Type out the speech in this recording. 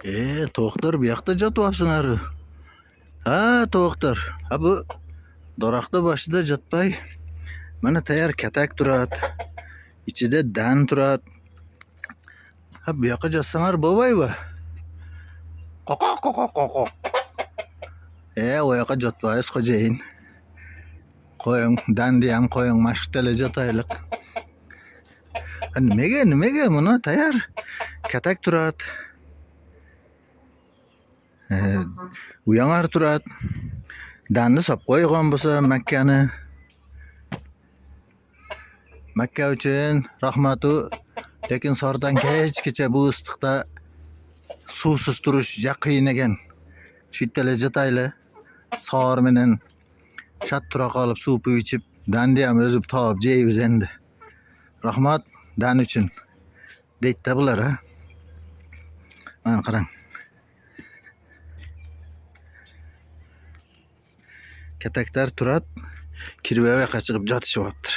To'xtir, bu yoqda jotyapsizlar. Ha, to'xtir. Ha, bu daraxtda boshida jotmay, mana tayyor katak turadi. İçida dan turadi. Ha, bu yoqqa jotsanglar bo'lmaymi? Qoqoq qoqoq qoqoq. O yoqqa jotmaysiz xo'jayin. Qo'ying, danni ham qo'ying, mashqtala jotaylik. Nimaga buni tayyor katak turadi. U yang'ar turadi. Danni solib qo'ygan bo'lsa Makkani. Makka uchun rahmatu. Lekin sordan kechgacha bu issiqda suvsiz turish qiyin ekan. Shu yerda jotayli. Sor bilan shattura qolib suv ichib, danni ham o'zib topib jeymiz endi. Rahmat dan uchun. Deydi bular ha. Mana qarang. Kataklar turadi. Kirib yoqqa chiqib jotishyapti.